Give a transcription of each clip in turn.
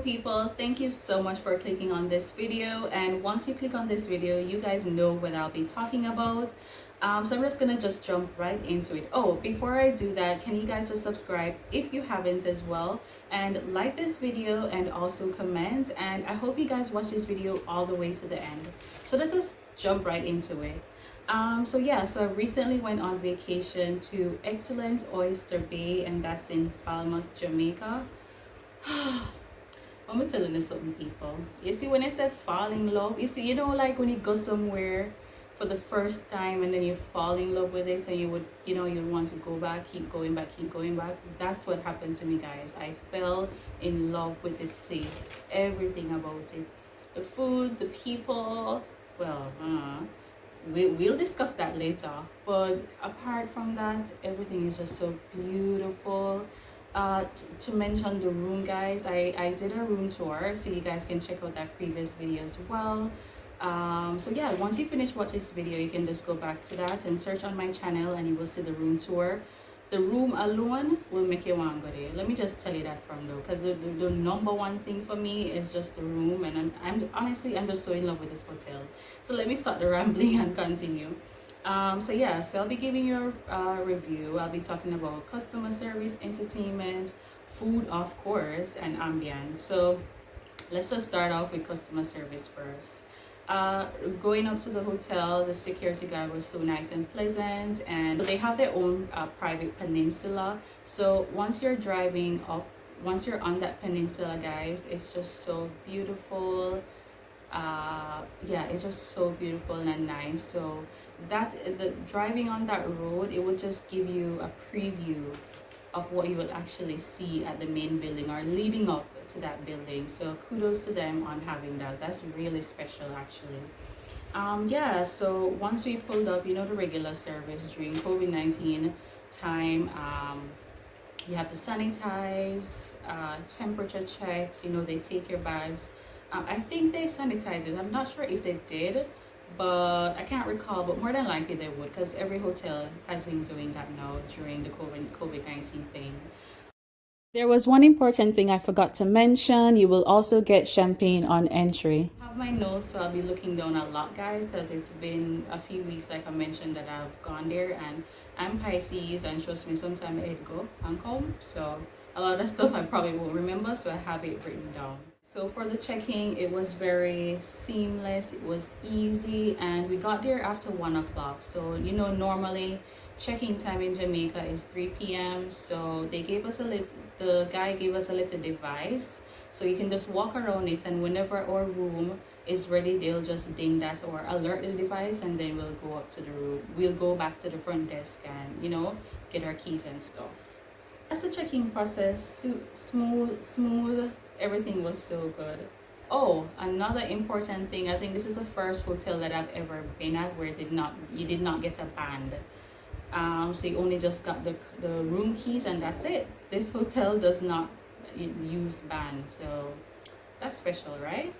people, thank you so much for clicking on this video. And once you click on this video, you guys know what I'll be talking about. So I'm just gonna just jump right into it. Oh, before I do that, can you guys just subscribe if you haven't as well, and like this video and also comment. And I hope you guys watch this video all the way to the end. So let's just jump right into it. So I recently went on vacation to Excellence Oyster Bay, and that's in Falmouth, Jamaica. I'm telling you something, people. You see, when I said fall in love, you see, you know, like when you go somewhere for the first time and then you fall in love with it, and you would, you want to go back, keep going back. That's what happened to me, guys. I fell in love with this place, everything about it, the food, the people. Well, we'll discuss that later, but apart from that, everything is just so beautiful. To mention the room, guys, I did a room tour, so you guys can check out that previous video as well. Once you finish watching this video, you can just go back to that and search on my channel and you will see the room tour. The room alone will make you want to go there. Let me just tell you that from though, because the number one thing for me is just the room, and I'm honestly, I'm just so in love with this hotel. So let me start the rambling and continue. So I'll be giving you a review. I'll be talking about customer service, entertainment, food, of course, and ambience. So let's just start off with customer service first. Going up to the hotel, the security guard was so nice and pleasant, and they have their own private peninsula. So once you're driving up, once you're on that peninsula, guys, it's just so beautiful. It's just so beautiful and nice. So that's the driving on that road, it will just give you a preview of what you will actually see at the main building or leading up to that building. So kudos to them on having that. That's really special, actually. So once we pulled up, the regular service during COVID-19 time, you have to sanitize, temperature checks, they take your bags. I think they sanitize it. I'm not sure if they did, but I can't recall, but more than likely they would, because every hotel has been doing that now during the COVID-19 thing. There was one important thing I forgot to mention. You will also get champagne on entry. I have my nose, so I'll be looking down a lot, guys, because it's been a few weeks, like I mentioned, that I've gone there, and I'm Pisces, and trust me, sometime I'd go and come, so a lot of stuff I probably won't remember, so I have it written down. So for the check-in, it was very seamless, it was easy, and we got there after 1 o'clock. So normally check-in time in Jamaica is 3 p.m. So they gave us the guy gave us a little device, so you can just walk around it, and whenever our room is ready, they'll just ding that or alert the device, and then we'll go up to the room. We'll go back to the front desk and get our keys and stuff. That's the check-in process, smooth. Everything was so good. Oh, another important thing, I think this is the first hotel that I've ever been at where you did not get a band. So you only just got the room keys, and that's it. This hotel does not use band, so that's special, right?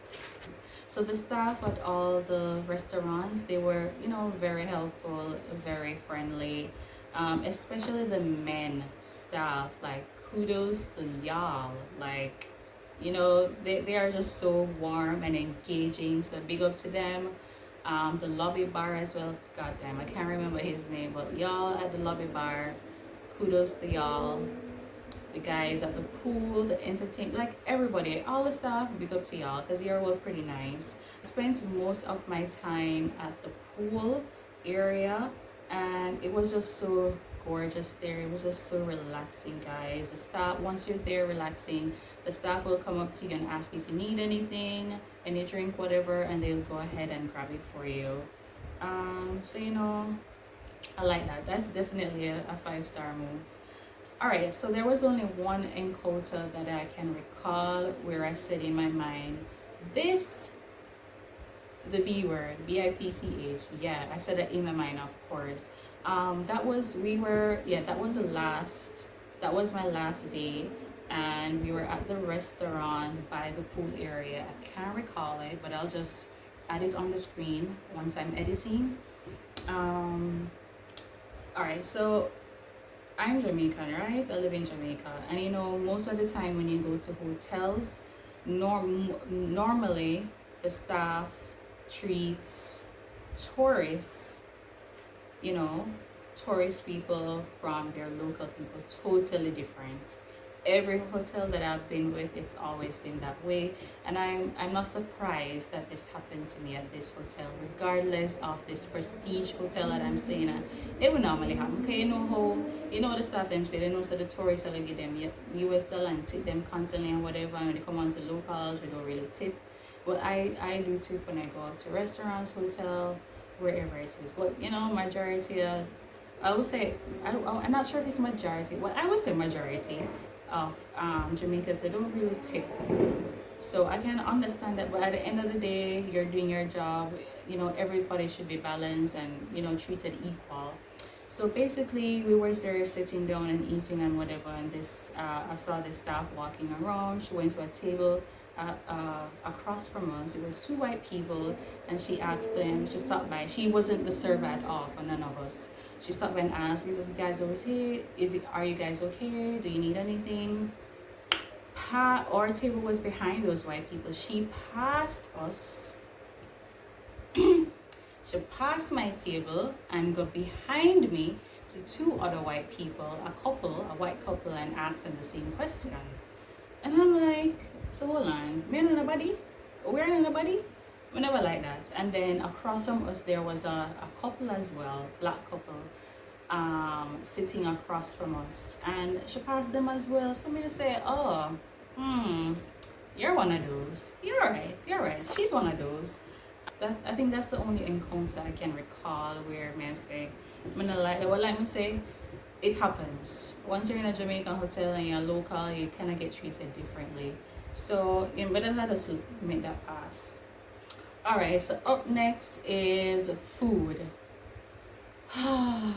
So the staff at all the restaurants, they were very helpful, very friendly, especially the men staff. Like, kudos to y'all. Like, they are just so warm and engaging, so big up to them. The lobby bar as well, goddamn, I can't remember his name, but y'all at the lobby bar, kudos to y'all. The guys at the pool, the entertainment, like everybody, all the staff, big up to y'all, because you're all pretty nice. I spent most of my time at the pool area, and it was just so gorgeous there. It was just so relaxing, guys. The staff, once you're there relaxing, the staff will come up to you and ask if you need anything, any drink, whatever, and they'll go ahead and grab it for you. I like that. That's definitely a 5-star move. Alright, so there was only one encounter that I can recall where I said in my mind, the B word, B-I-T-C-H. Yeah, I said that in my mind, of course. That was my last day, and we were at the restaurant by the pool area. I can't recall it, but I'll just add it on the screen once I'm editing. Alright, so I'm Jamaican, right? I live in Jamaica, and most of the time when you go to hotels, Normally the staff treats tourists, you know, tourist people from their local people totally different. Every hotel that I've been with, it's always been that way, and I'm not surprised that this happened to me at this hotel, regardless of this prestige hotel that I'm staying at. It would normally happen. Okay, the staff them say they know, so the tourists are gonna give them USD and tip them constantly and whatever, and when they come on to locals we don't really tip. But I do tip when I go out to restaurants, hotel, wherever it is. But majority I would say, I'm not sure if it's majority. Well, I would say majority of Jamaicans, they don't really tip. So I can understand that, but at the end of the day, you're doing your job. Everybody should be balanced and treated equal. So basically, we were there sitting down and eating and whatever, and I saw this staff walking around. She went to a table across from us. It was two white people, and she asked them. She stopped by. She wasn't the server at all for none of us. She stopped by and asked, "You guys okay? Are you guys okay? Do you need anything?" Our table was behind those white people. She passed us. She passed my table and got behind me to two other white people, a white couple, and asked them the same question. And I'm like, so hold on, me and nobody? We're in nobody? We never like that. And then across from us there was a couple as well, black couple, sitting across from us, and she passed them as well. So me say, oh, you're one of those. You're right. She's one of those. I think that's the only encounter I can recall where me say, me not like that. Well, like me say, it happens. Once you're in a Jamaican hotel and you're local, you kind of get treated differently. So, better let us make that pass. Alright, so up next is food. I'm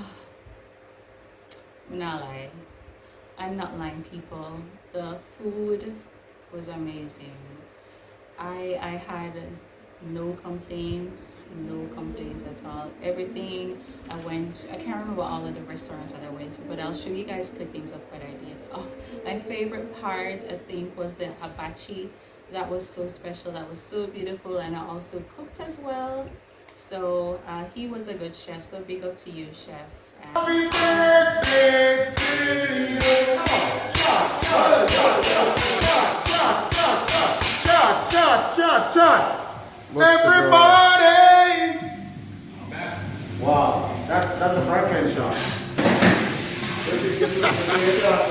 not lying, people. The food was amazing. I had no complaints at all. Everything I can't remember all of the restaurants that I went to, but I'll show you guys clippings of what I did. Oh, my favorite part, I think, was the hibachi. That was so special. That was so beautiful, and I also cooked as well. So he was a good chef. So big up to you, chef. Happy birthday to you! Shot! Everybody! Wow, that's a Franklin shot.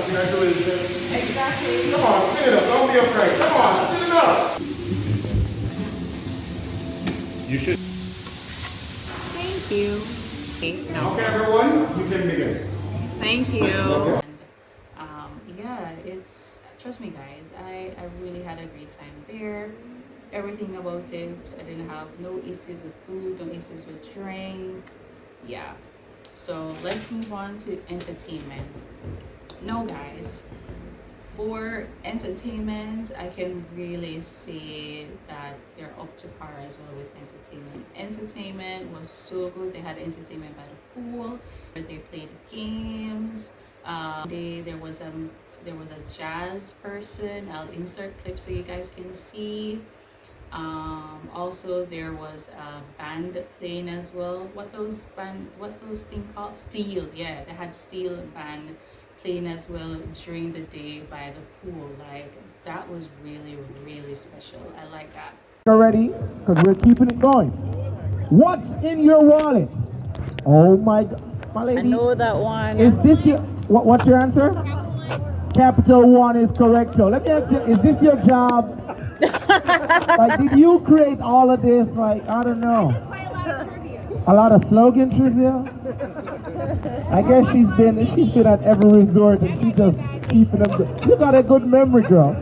Congratulations. Exactly. Come on, spin it up. Don't be afraid. Come on, spin it up. You should. Thank you. No. Okay, everyone, you can begin. Thank you. Okay. And, yeah, trust me, guys, I really had a great time there. Everything about it, I didn't have no issues with food, no issues with drink. Yeah. So let's move on to entertainment. No, guys, for entertainment, I can really say that they're up to par as well with entertainment. Entertainment was so good. They had entertainment by the pool, where they played games. There was a jazz person. I'll insert clips so you guys can see. Also there was a band playing as well. What's those things called? Steel. Yeah, they had steel band playing as well during the day by the pool. Like, that was really, really special. I like that. Already, because we're keeping it going. What's in your wallet? Oh my God, my lady. I know that one. Is this your, what's your answer? Capital One is correct. So let me ask you, is this your job? Like, did you create all of this? Like, I don't know. A lot of slogan trivia? I guess she's been at every resort and she just keeping them good. You got a good memory, girl.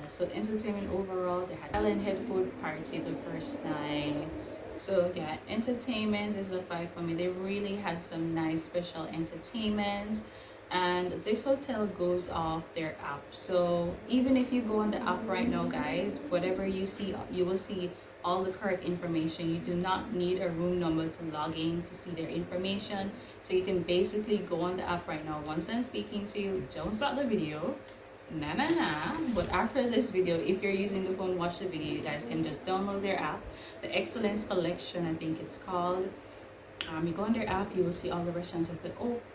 So entertainment overall, they had Island head food party the first night. So yeah, entertainment is a 5 for me. They really had some nice special entertainment, and this hotel goes off their app. So even if you go on the app right now, guys, whatever you see, you will see all the correct information. You do not need a room number to log in to see their information. So you can basically go on the app right now. Once I'm speaking to you, don't stop the video. Nah. But after this video, if you're using the phone, watch the video. You guys can just download their app, the Excellence Collection, I think it's called. You go on their app, you will see all the restaurants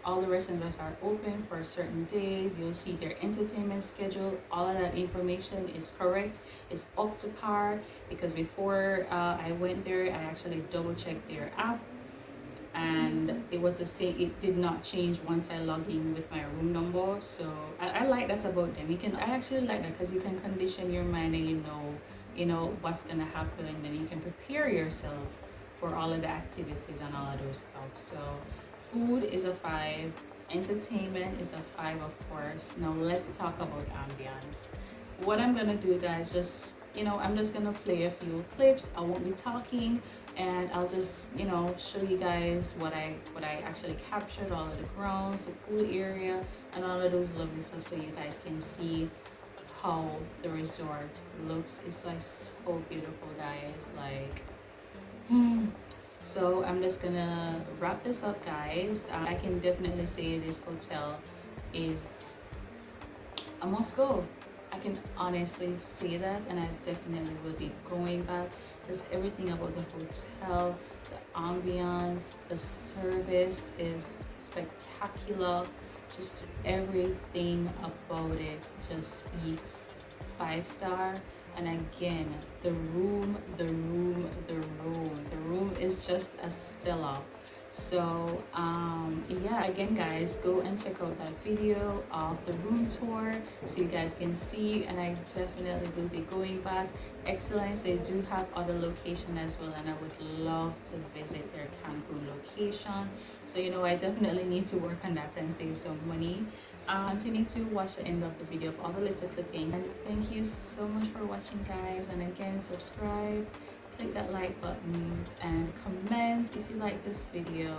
all the restaurants that are open for certain days. You'll see their entertainment schedule. All of that information is correct. It's up to par, because before I went there, I actually double checked their app, and it was the same. It did not change once I logged in with my room number. So I like that about them. I actually like that, because you can condition your mind, and you know what's gonna happen, and then you can prepare yourself for all of the activities and all of those stuff. So food is a 5, entertainment is a 5, of course. Now let's talk about ambience. What I'm gonna do, guys, I'm just gonna play a few clips. I won't be talking, and I'll just show you guys what I actually captured, all of the grounds, the pool area, and all of those lovely stuff, so you guys can see how the resort looks. It's like so beautiful, guys. Like so I'm just gonna wrap this up, guys. I can definitely say this hotel is a must go. I can honestly say that, and I definitely will be going back. Just everything about the hotel, the ambiance, the service is spectacular. Just everything about it just speaks 5-star. And again, the room is just a seller. So yeah, again, guys, go and check out that video of the room tour so you guys can see, and I definitely will be going back. Excellence, they do have other location as well, and I would love to visit their Cancun location. So I definitely need to work on that and save some money. Continue to watch the end of the video of all the little clippings, and thank you so much for watching, guys. And again, subscribe, click that like button, and comment if you like this video.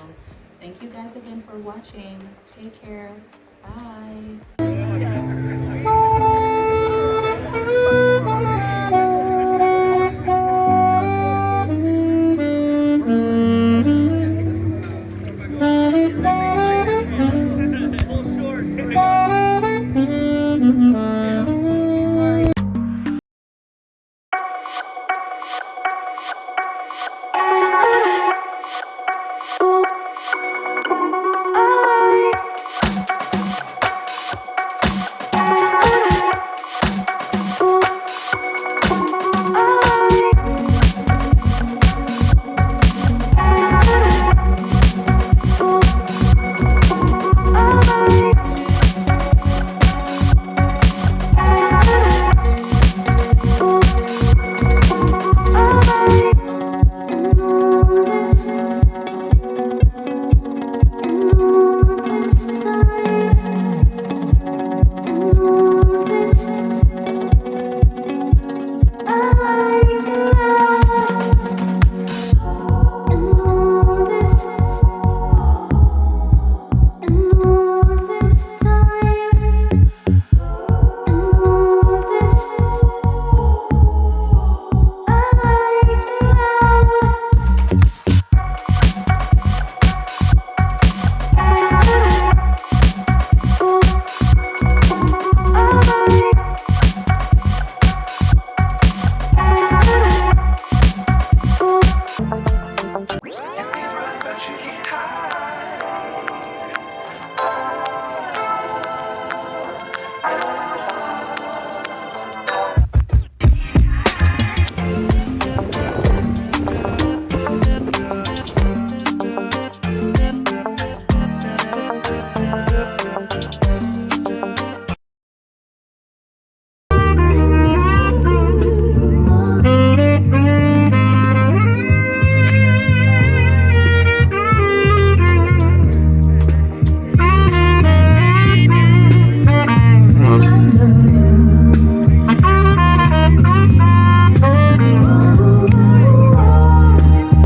Thank you guys again for watching. Take care. Bye.